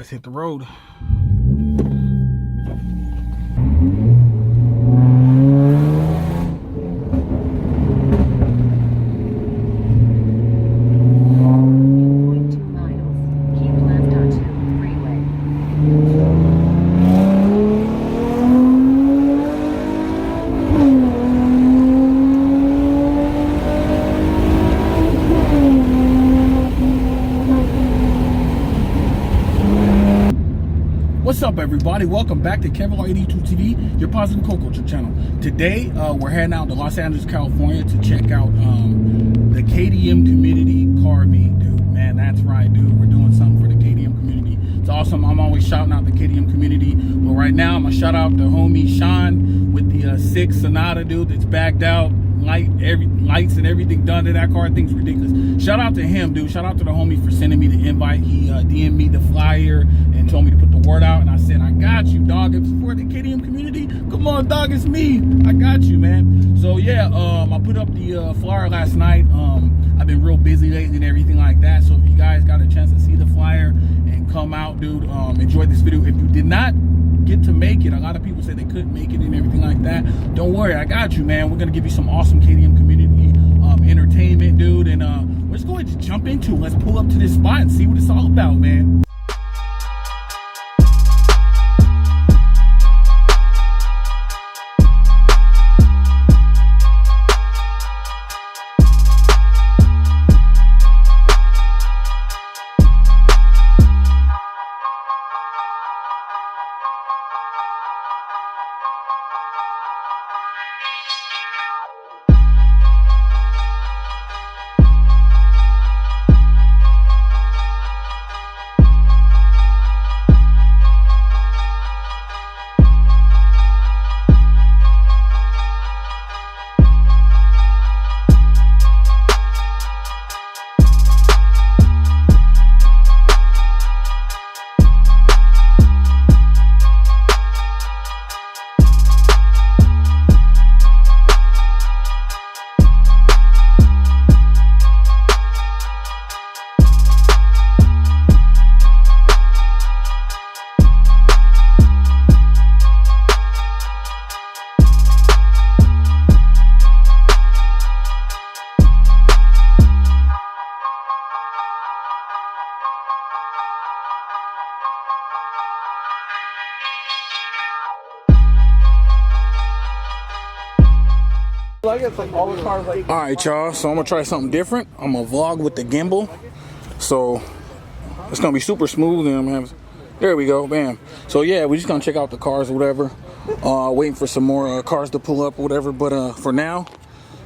let's hit the road. What's up, everybody? Welcome back to Kevlar82 TV, your positive co-culture channel. Today, we're heading out to Los Angeles, California to check out the Kdm Community Car Meet, dude. Man, that's right, dude. We're doing something for the Kdm community. It's awesome. I'm always shouting out the Kdm community. But right now, I'm going to shout out the homie Sean with the 6 Sonata, dude, that's backed out. Lights and everything done to that car. I think it's ridiculous. Shout out to him, dude. Shout out to the homie for sending me the invite. He DM'd me the flyer and told me to put the word out, and I said, I got you, dog. It's for the KDM community. Come on, dog, it's me. I got you, man. So yeah, I put up the flyer last night. I've been real busy lately and everything like that, so if you guys got a chance to see the flyer and come out, dude, enjoy this video. If you did not get to make it, a lot of people said they couldn't make it and everything like that, don't worry, I got you, man. We're gonna give you some awesome KDM community entertainment, dude, and we're just going to jump into it. Let's pull up to this spot and see what it's all about, man. Alright, y'all, so I'm gonna try something different. I'm gonna vlog with the gimbal, so it's gonna be super smooth, and I'm gonna have, there we go, bam. So yeah, we're just gonna check out the cars or whatever, waiting for some more cars to pull up or whatever, but for now,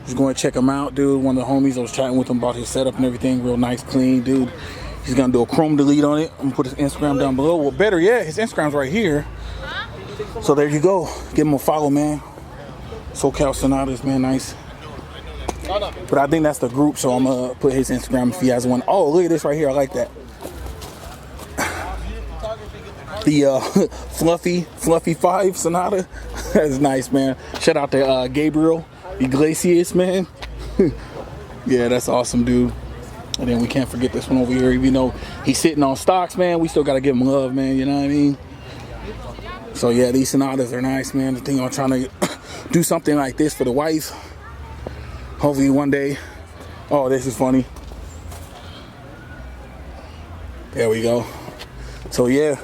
just going to check him out, dude. One of the homies, I was chatting with him about his setup and everything, real nice, clean, dude. He's gonna do a Chrome delete on it. I'm gonna put his Instagram down below. Well, better yet, his Instagram's right here, so there you go. Give him a follow, man. SoCal Sonatas, man, nice. But I think that's the group, so I'm gonna put his Instagram if he has one. Oh, look at this right here. I like that. The Fluffy 5 Sonata. That's nice, man. Shout out to Gabriel Iglesias, man. Yeah, that's awesome, dude. And then we can't forget this one over here. Even though he's sitting on stocks, man, we still gotta give him love, man. You know what I mean? So yeah, these Sonatas are nice, man. The thing I'm trying to do something like this for the wife. Hopefully one day. Oh, this is funny. There we go. So yeah,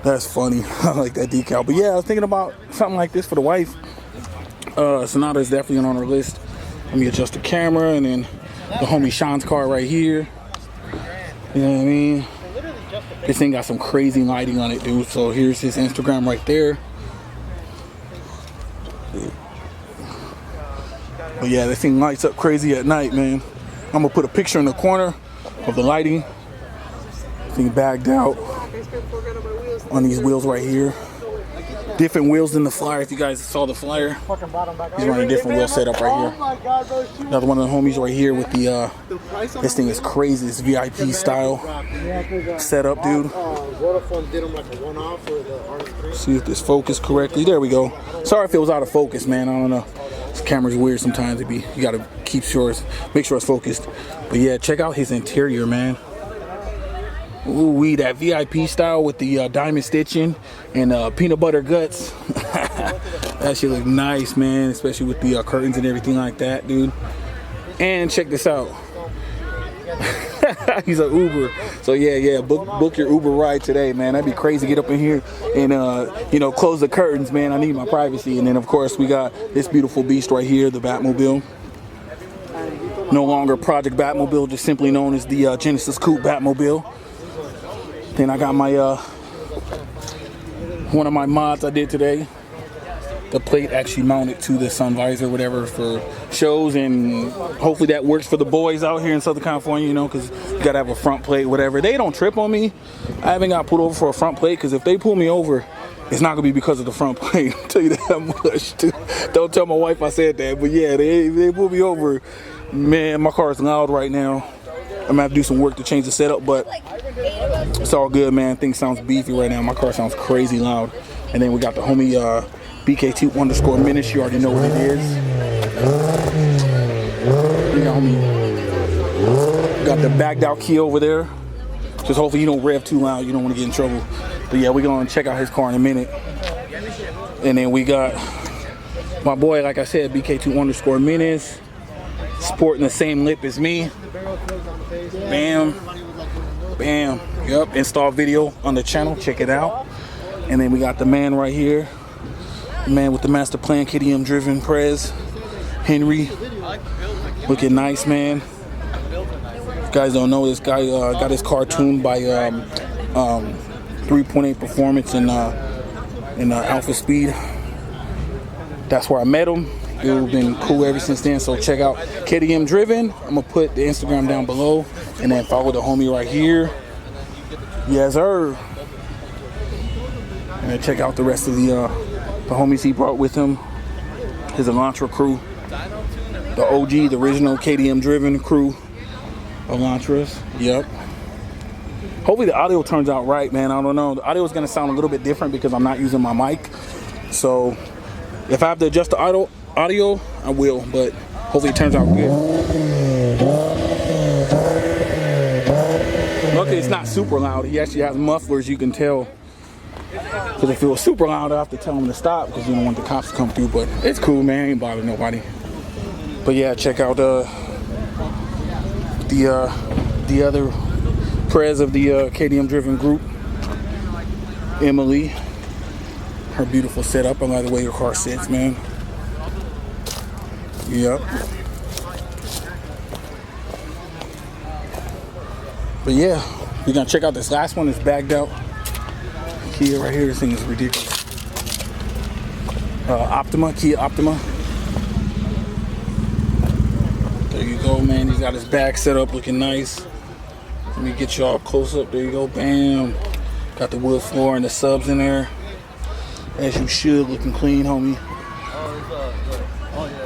that's funny. I like that decal. But yeah, I was thinking about something like this for the wife. Sonata is definitely on our list. Let me adjust the camera, and then the homie Sean's car right here. You know what I mean? This thing got some crazy lighting on it, dude. So here's his Instagram right there. But yeah, this thing lights up crazy at night, man. I'm gonna put a picture in the corner of the lighting. Thing bagged out on these wheels right here. Different wheels in the flyer. If you guys saw the flyer, he's running a different wheel setup right here. Another one of the homies right here with the this thing is crazy. This VIP style setup, dude. See if this focused correctly. There we go. Sorry if it was out of focus, man. I don't know. This camera's weird sometimes. You gotta make sure it's focused. But yeah, check out his interior, man. Ooh, we that VIP style with the diamond stitching and peanut butter guts. That shit look nice, man, especially with the curtains and everything like that, dude. And check this out. He's an Uber, so yeah, book your Uber ride today, man. That'd be crazy. Get up in here and you know, close the curtains, man. I need my privacy. And then of course we got this beautiful beast right here, the Batmobile. No longer Project Batmobile, just simply known as the Genesis Coupe Batmobile. Then I got my one of my mods I did today. The plate actually mounted to the sun visor, whatever, for shows, and hopefully that works for the boys out here in Southern California, you know, because you gotta have a front plate, whatever. They don't trip on me. I haven't got pulled over for a front plate, because if they pull me over, it's not gonna be because of the front plate. I'll tell you that much. Don't tell my wife I said that, but yeah, they pull me over. Man, my car is loud right now. I'm gonna have to do some work to change the setup, but it's all good, man. Things sounds beefy right now. My car sounds crazy loud. And then we got the homie BK2_Menace. You already know what it is. You got homie. Got the bagged out key over there. Just hopefully you don't rev too loud. You don't want to get in trouble. But yeah, we're gonna check out his car in a minute. And then we got my boy, like I said, BK2_Menace, sporting the same lip as me. Bam, bam. Yep, install video on the channel. Check it out. And then we got the man right here, the man with the master plan, KDM driven Prez, Henry, looking nice, man. You guys don't know, this guy got his car tuned by 3.8 performance and Alpha Speed. That's where I met him. It's been cool ever since then. So check out KDM driven. I'm gonna put the Instagram down below, and then follow the homie right here. Yes, sir. And then check out the rest of the homies he brought with him. His Elantra crew, the OG, the original KDM driven crew. Elantras. Yep. Hopefully the audio turns out right, man. I don't know. The audio is gonna sound a little bit different because I'm not using my mic. So if I have to adjust the audio, I will, but hopefully it turns out good. Luckily it's not super loud. He actually has mufflers, you can tell. Because if it was super loud, I have to tell him to stop because you don't want the cops to come through, but it's cool, man. Ain't bother nobody. But yeah, check out the other Prez of the KDM driven group, Emily. Her beautiful setup. I like the way your car sits, man. Yep. But yeah, we're gonna check out this last one. It's bagged out. Kia right here. This thing is ridiculous. Kia Optima. There you go, man. He's got his back set up, looking nice. Let me get y'all close up. There you go. Bam. Got the wood floor and the subs in there, as you should. Looking clean, homie.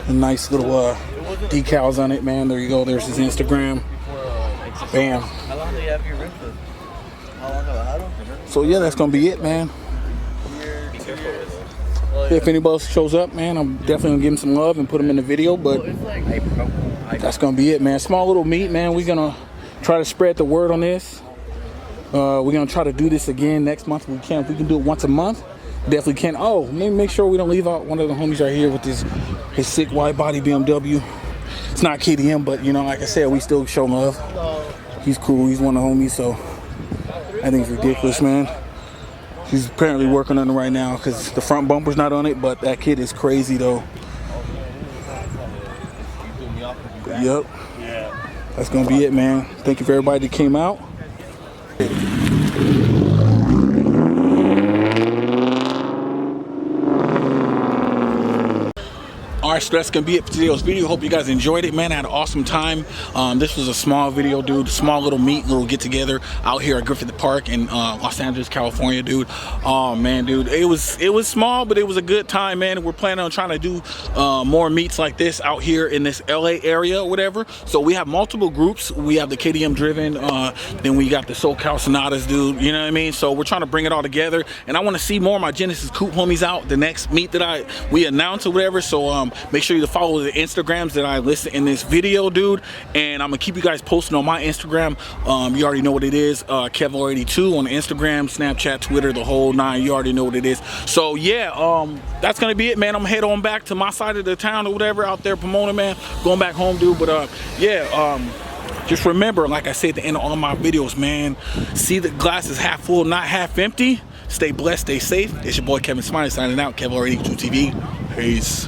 A nice little decals on it, man. There you go. There's his Instagram. Bam. How long do you have your rim for? How long have I had them? So yeah, that's gonna be it, man. If anybody else shows up, man, I'm definitely gonna give him some love and put him in the video. But that's gonna be it, man. Small little meet, man. We're gonna try to spread the word on this. We're gonna try to do this again next month. If we can do it once a month. Definitely can. Oh, maybe make sure we don't leave out one of the homies right here with his sick wide body BMW. It's not KDM, but you know, like I said, we still show love. He's cool. He's one of the homies, so I think it's ridiculous, man. He's apparently working on it right now because the front bumper's not on it, but that kid is crazy though. But, yep. That's gonna be it, man. Thank you for everybody that came out. Alright, so that's gonna be it for today's video. Hope you guys enjoyed it, man. I had an awesome time. This was a small video, dude. Small little meet, little get together out here at Griffith Park in Los Angeles, California, dude. Oh man, dude, it was small, but it was a good time, man. We're planning on trying to do more meets like this out here in this LA area or whatever. So we have multiple groups. We have the KDM driven, then we got the SoCal Sonatas, dude. You know what I mean? So we're trying to bring it all together, and I want to see more of my Genesis Coupe homies out the next meet that we announce or whatever. So Make sure you follow the Instagrams that I listed in this video, dude. And I'm gonna keep you guys posted on my Instagram. You already know what it is. Kevlar82 on Instagram, Snapchat, Twitter, the whole nine. You already know what it is. So yeah, that's gonna be it, man. I'm gonna head on back to my side of the town or whatever out there promoting, man. Going back home, dude. But yeah, just remember, like I said at the end of all my videos, man, see the glass is half full, not half empty. Stay blessed, stay safe. It's your boy Kevin Smiley signing out. Kevlar82 TV. Peace.